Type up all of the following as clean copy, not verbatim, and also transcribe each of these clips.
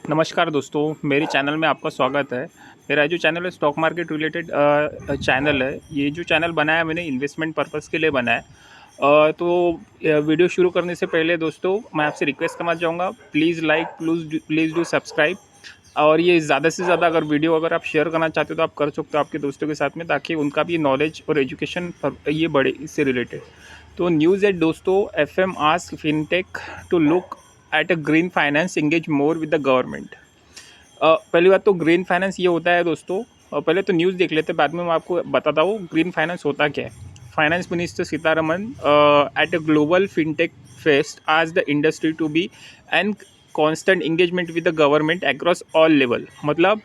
नमस्कार दोस्तों, मेरे चैनल में आपका स्वागत है। मेरा जो चैनल है स्टॉक मार्केट रिलेटेड चैनल है। ये जो चैनल बनाया मैंने इन्वेस्टमेंट पर्पस के लिए बनाया है। वीडियो शुरू करने से पहले दोस्तों मैं आपसे रिक्वेस्ट करना चाहूँगा, please like please do subscribe. और ये ज़्यादा से ज़्यादा अगर वीडियो अगर आप शेयर करना चाहते हो तो आप कर सकते हो आपके दोस्तों के साथ में, ताकि उनका भी नॉलेज और एजुकेशन ये बढ़े इससे रिलेटेड। तो न्यूज़ है दोस्तों, FM ask fintech to look at a green finance engage more with the government. पहली बात तो ग्रीन फाइनेंस ये होता है दोस्तों। पहले तो न्यूज़ देख लेते हैं, बाद में मैं आपको बताता हूँ ग्रीन फाइनेंस होता क्या है। Finance minister Sitharaman at a global fintech fest आज the industry to be and constant engagement with the government across all level. मतलब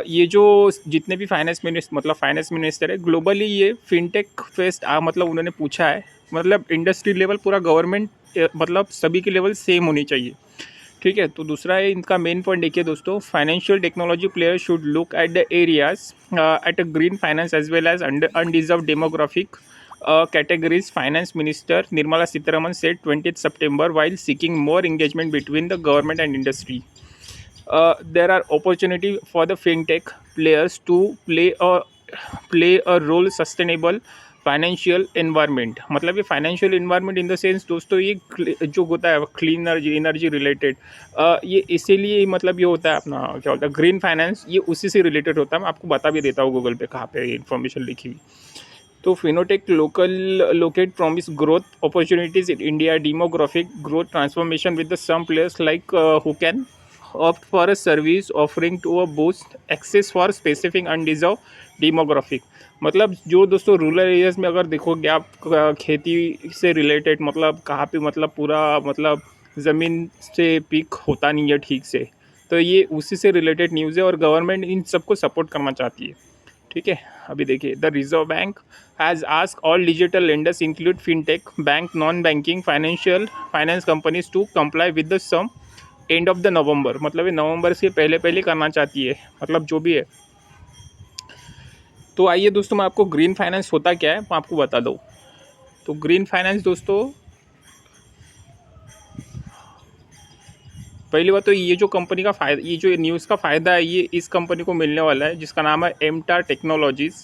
ये जो जितने भी फाइनेंस मिनिस्टर है ग्लोबली, ये फिनटेक फेस्ट मतलब उन्होंने पूछा है, मतलब इंडस्ट्री लेवल पूरा गवर्नमेंट, मतलब सभी की लेवल सेम होनी चाहिए। ठीक है। तो दूसरा है इनका मेन पॉइंट, देखिए दोस्तों, financial technology player should look at the areas at a green finance as well as underserved demographic categories. Finance Minister Nirmala Sitharaman said 20th September while seeking more engagement between the government and industry. There are opportunity for the fintech players to play a role sustainable financial environment. मतलब ये financial environment in the sense दोस्तों, ये जो होता है clean energy related, ये इसीलिए मतलब ये होता है अपना क्या होता है ग्रीन फाइनेंस, ये उसी से रिलेटेड होता है। मैं आपको बता भी देता हूँ गूगल पे कहाँ पे इन्फॉर्मेशन लिखी हुई। तो fintech local locate promise growth opportunities in India, demographic growth transformation with the some players like who can opt for a service offering to a boost access for specific undeserved demographic। मतलब जो दोस्तों rural areas में अगर देखोगे आप, खेती से related, मतलब कहाँ पे मतलब पूरा मतलब ज़मीन से पिक होता नहीं है ठीक से, तो ये उसी से रिलेटेड न्यूज़ है और गवर्नमेंट इन सबको सपोर्ट करना चाहती है। ठीक है। अभी देखिए, the reserve bank has ask all digital lenders include fintech bank non banking finance companies to comply with the sum end of the November. मतलब ये नवंबर से पहले पहले करना चाहती है, मतलब जो भी है। तो आइए दोस्तों, मैं आपको ग्रीन फाइनेंस होता क्या है मैं आपको बता दूँ। तो ग्रीन फाइनेंस दोस्तों, पहली बात तो ये जो कंपनी का फ़ायदा, ये जो न्यूज़ का फ़ायदा है, ये इस कंपनी को मिलने वाला है जिसका नाम है एमटार टेक्नोलॉजीज़।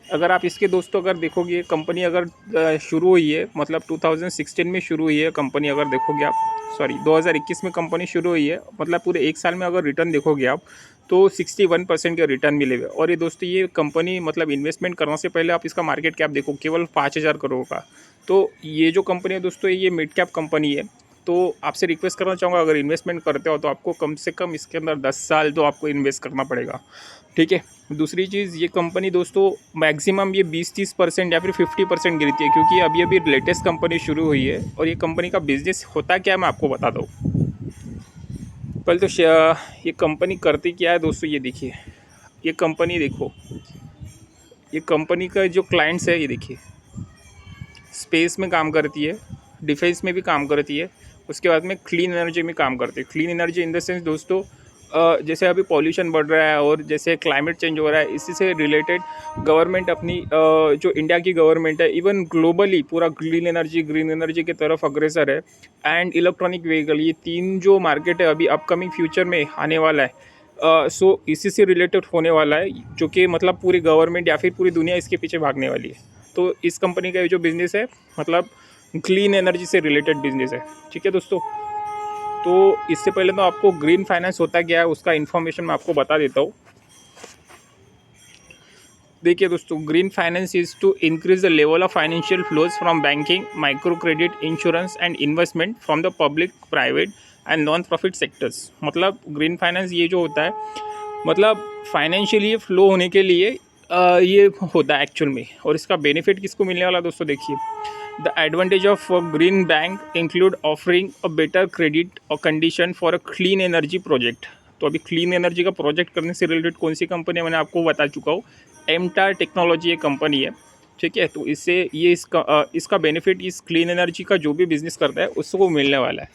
अगर आप इसके दोस्तों अगर देखोगे, कंपनी अगर शुरू हुई है, मतलब 2016 में शुरू हुई है कंपनी, अगर देखोगे आप, सॉरी 2021 में कंपनी शुरू हुई है, मतलब पूरे एक साल में अगर रिटर्न देखोगे आप तो 61% के रिटर्न मिले हुए। और ये दोस्तों, ये कंपनी मतलब इन्वेस्टमेंट करने से पहले आप इसका मार्केट कैप देखो, केवल 5,000 करोड़ का। तो ये जो कंपनी है दोस्तों, ये मिड कैप कंपनी है। तो आपसे रिक्वेस्ट करना चाहूँगा, अगर इन्वेस्टमेंट करते हो तो आपको कम से कम इसके अंदर 10 साल तो आपको इन्वेस्ट करना पड़ेगा। ठीक है। दूसरी चीज़, ये कंपनी दोस्तों मैक्सिमम ये 20-30% या फिर 50% गिरती है, क्योंकि अभी अभी लेटेस्ट कंपनी शुरू हुई है। और ये कंपनी का बिजनेस होता क्या है मैं आपको बता दूँ। पहले तो ये कंपनी करती क्या है दोस्तों, ये देखिए, ये कंपनी देखो, ये कंपनी का जो क्लाइंट्स है ये देखिए, स्पेस में काम करती है, डिफेंस में भी काम करती है, उसके बाद में क्लीन एनर्जी में काम करती है। Clean energy in the sense दोस्तों, जैसे अभी पॉल्यूशन बढ़ रहा है और जैसे क्लाइमेट चेंज हो रहा है, इसी से रिलेटेड गवर्नमेंट अपनी जो इंडिया की गवर्नमेंट है, इवन ग्लोबली पूरा ग्रीन एनर्जी की तरफ अग्रसर है। एंड इलेक्ट्रॉनिक व्हीकल, ये तीन जो मार्केट है अभी अपकमिंग फ्यूचर में आने वाला है। सो इसी से रिलेटेड होने वाला है, जो कि मतलब पूरी गवर्नमेंट या फिर पूरी दुनिया इसके पीछे भागने वाली है। तो इस कंपनी का जो बिज़नेस है, मतलब क्लीन एनर्जी से रिलेटेड बिजनेस है। ठीक है दोस्तों। तो इससे पहले तो आपको ग्रीन फाइनेंस होता क्या है उसका इन्फॉर्मेशन मैं आपको बता देता हूँ। देखिए दोस्तों, green finance is to increase the level of financial flows from banking, micro credit, insurance and investment from the public, private and non profit sectors. मतलब ग्रीन फाइनेंस ये जो होता है, मतलब फाइनेंशियली फ्लो होने के लिए ये होता है एक्चुअल में। और इसका बेनिफिट किसको मिलने वाला दोस्तों, देखिए, the advantage of green bank include offering a better credit और condition for a clean energy project. तो अभी क्लीन एनर्जी का प्रोजेक्ट करने से रिलेटेड कौन सी कंपनी है मैंने आपको बता चुका हूँ, एमटार टेक्नोलॉजी एक कंपनी है। ठीक है। तो इससे ये इसका बेनिफिट इस क्लीन एनर्जी का जो भी बिजनेस करता है उसको मिलने वाला है।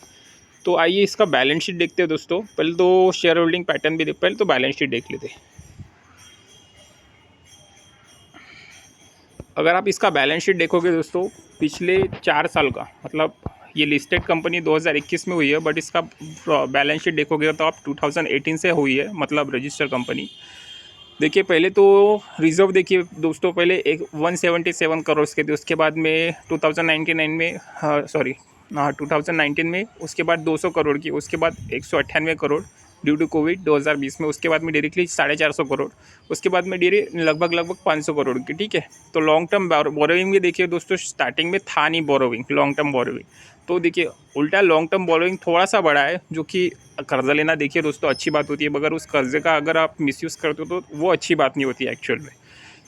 तो आइए इसका बैलेंस शीट देखते हैं दोस्तों। पहले तो शेयर होल्डिंग पैटर्न भी पहले तो बैलेंस शीट देख लेते हैं। अगर आप इसका बैलेंस शीट देखोगे दोस्तों, पिछले 4 साल का, मतलब ये लिस्टेड कंपनी 2021 में हुई है, बट इसका बैलेंस शीट देखोगे तो आप 2018 से हुई है, मतलब रजिस्टर कंपनी। देखिए पहले तो रिजर्व देखिए दोस्तों, पहले एक 177 करोड़ के थे, उसके बाद में 2099 में, सॉरी 2019 में, उसके बाद 200 करोड़ की, उसके बाद 198 करोड़ ड्यू टू कोविड 2020 में, उसके बाद में डायरेक्टली 450 करोड़, उसके बाद में लगभग 500 करोड़ की। ठीक है, तो लॉन्ग टर्म बोरोइंग भी देखिए दोस्तों, स्टार्टिंग में था नहीं बोरोइंग, लॉन्ग टर्म बोरोइंग, तो देखिए उल्टा लॉन्ग टर्म बोरोइंग थोड़ा सा बढ़ा है, जो कि कर्जा लेना देखिए दोस्तों अच्छी बात होती है, मगर उस कर्जे का अगर आप मिसयूज़ करते हो तो वो अच्छी बात नहीं होती है एक्चुअल में।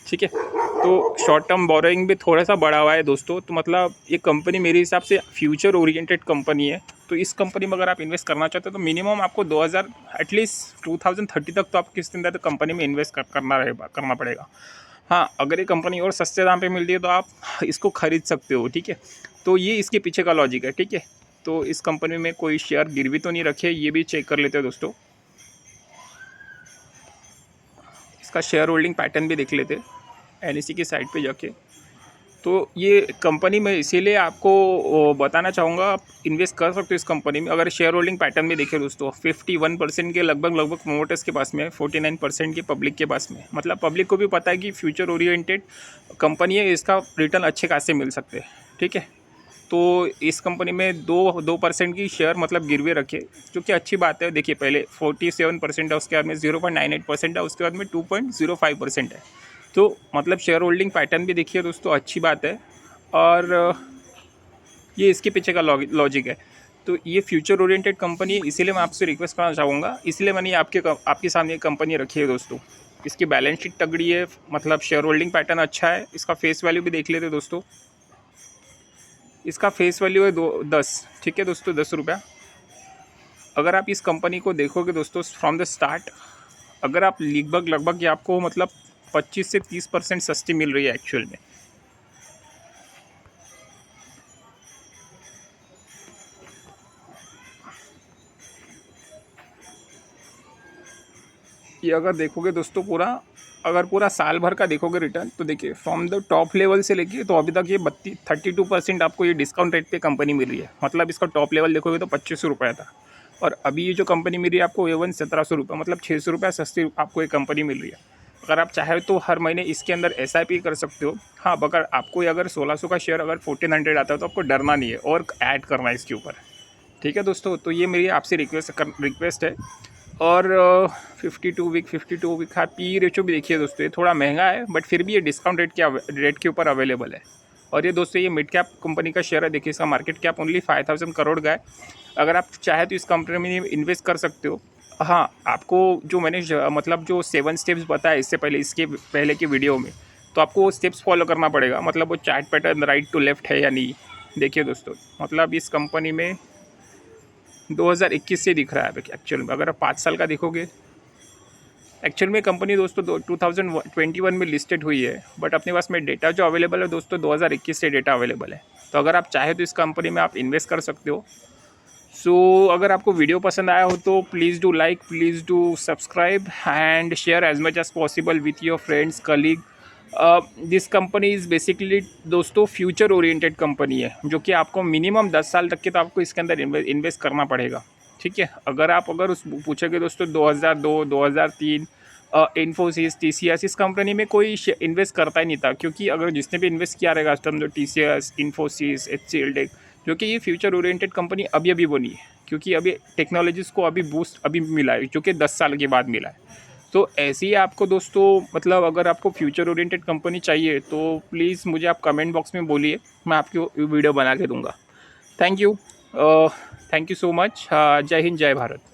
ठीक है, तो शॉर्ट टर्म बोरोइंग भी थोड़ा सा बढ़ा हुआ है दोस्तों, तो मतलब ये कंपनी मेरे हिसाब से फ्यूचर ओरिएंटेड कंपनी है। तो इस कंपनी में अगर आप इन्वेस्ट करना चाहते हो तो मिनिमम आपको 2000 एटलीस्ट 2030 तक तो आपको इसके अंदर कंपनी में इन्वेस्ट करना पड़ेगा। हाँ, अगर ये कंपनी और सस्ते दाम पे मिलती है तो आप इसको खरीद सकते हो। ठीक है, तो ये इसके पीछे का लॉजिक है। ठीक है, तो इस कंपनी में कोई शेयर गिरवी तो नहीं रखे, ये भी चेक कर लेते हैं दोस्तों। इसका शेयर होल्डिंग पैटर्न भी देख लेते NSE की साइट पे जाके। तो ये कंपनी में इसीलिए आपको बताना चाहूँगा, आप इन्वेस्ट कर सकते हो इस कंपनी में। अगर शेयर होल्डिंग पैटर्न में देखें दोस्तों, 51% के लगभग प्रोमोटर्स के पास में है, 49% के पब्लिक के पास में। मतलब पब्लिक को भी पता है कि फ्यूचर ओरिएंटेड कंपनी है, इसका रिटर्न अच्छे खासे मिल सकते हैं। ठीक है, तो इस कंपनी में 2% की शेयर मतलब गिरवे रखे, जो कि अच्छी बात है। देखिए पहले 47% है, उसके बाद में 0.98% है, उसके बाद में 2.05% है। तो मतलब शेयर होल्डिंग पैटर्न भी देखिए दोस्तों अच्छी बात है, और ये इसके पीछे का लॉजिक है। तो ये फ्यूचर ओरिएंटेड कंपनी है, इसीलिए मैं आपसे रिक्वेस्ट करना चाहूँगा, इसलिए मैंने आपके सामने कंपनी रखी है दोस्तों। इसकी बैलेंस शीट तगड़ी है, मतलब शेयर होल्डिंग पैटर्न अच्छा है। इसका फेस वैल्यू भी देख लेते दोस्तों, इसका फेस वैल्यू है 10। ठीक है दोस्तों, 10 रुपया। अगर आप इस कंपनी को देखोगे दोस्तों फ्रॉम द स्टार्ट, अगर आप लगभग ये आपको मतलब 25 से 30% सस्ती मिल रही है एक्चुअल में। ये अगर देखोगे दोस्तों अगर पूरा साल भर का देखोगे रिटर्न, तो देखिए फ्रॉम द टॉप लेवल से लेके तो अभी तक ये 32% आपको ये डिस्काउंट रेट पे कंपनी मिल रही है। मतलब इसका टॉप लेवल देखोगे तो 2500 रुपये था, और अभी ये जो कंपनी मिल रही है आपको एवन 1700 रुपये, मतलब 600 रुपये सस्ती आपको ये कंपनी मिल रही है। अगर आप चाहे तो हर महीने इसके अंदर SIP कर सकते हो। हाँ, अगर आपको अगर 1600 का शेयर अगर 1400 आता है तो आपको डरना नहीं है और ऐड करना है इसके ऊपर। ठीक है दोस्तों, तो ये मेरी आपसे रिक्वेस्ट है। और 52 वीक का पी रेशो भी देखिए दोस्तों, ये थोड़ा महंगा है, बट फिर भी ये डिस्काउंट रेट के ऊपर अवेलेबल है। और ये दोस्तों ये मिड कैप कंपनी का शेयर है, देखिए इसका मार्केट कैप ओनली 5000 करोड़ का है। अगर आप चाहे तो इस कंपनी में इन्वेस्ट कर सकते हो। हाँ, आपको जो मैंने मतलब जो 7 स्टेप्स बताया इससे पहले, इसके पहले की वीडियो में, तो आपको वो स्टेप्स फॉलो करना पड़ेगा। मतलब वो chart pattern right to left है या नहीं। देखिए दोस्तों, मतलब इस कंपनी में 2021 से दिख रहा है एक्चुअल में। अगर आप 5 साल का देखोगे, एक्चुअल में कंपनी दोस्तों 2021 में लिस्टेड हुई है, बट अपने पास में डेटा जो अवेलेबल है दोस्तों 2021 से डेटा अवेलेबल है। तो अगर आप चाहे तो इस कंपनी में आप इन्वेस्ट कर सकते हो। सो अगर आपको वीडियो पसंद आया हो तो please do like, please do subscribe and share as much as possible with your friends, colleague. This company is basically दोस्तों फ्यूचर ओरिएंटेड कंपनी है, जो कि आपको मिनिमम 10 साल तक के तो आपको इसके अंदर इन्वेस्ट करना पड़ेगा। ठीक है, अगर उस पूछोगे दोस्तों 2002 2003 इन्फोसिस, TCS, इस कंपनी में कोई इन्वेस्ट करता ही नहीं था, क्योंकि अगर जिसने भी इन्वेस्ट किया रहेगा जो TCS, इन्फोसिस, HCL टेक, जो कि ये फ्यूचर ओरिएंटेड कंपनी अभी बनी है, क्योंकि अभी टेक्नोलॉजीज़ को बूस्ट मिला है, जो कि 10 साल के बाद मिला है। तो ऐसे ही आपको दोस्तों, मतलब अगर आपको फ्यूचर ओरिएंटेड कंपनी चाहिए तो प्लीज़ मुझे आप कमेंट बॉक्स में बोलिए, मैं आपको वीडियो बना के दूंगा। Thank you so much. जय हिंद, जय भारत।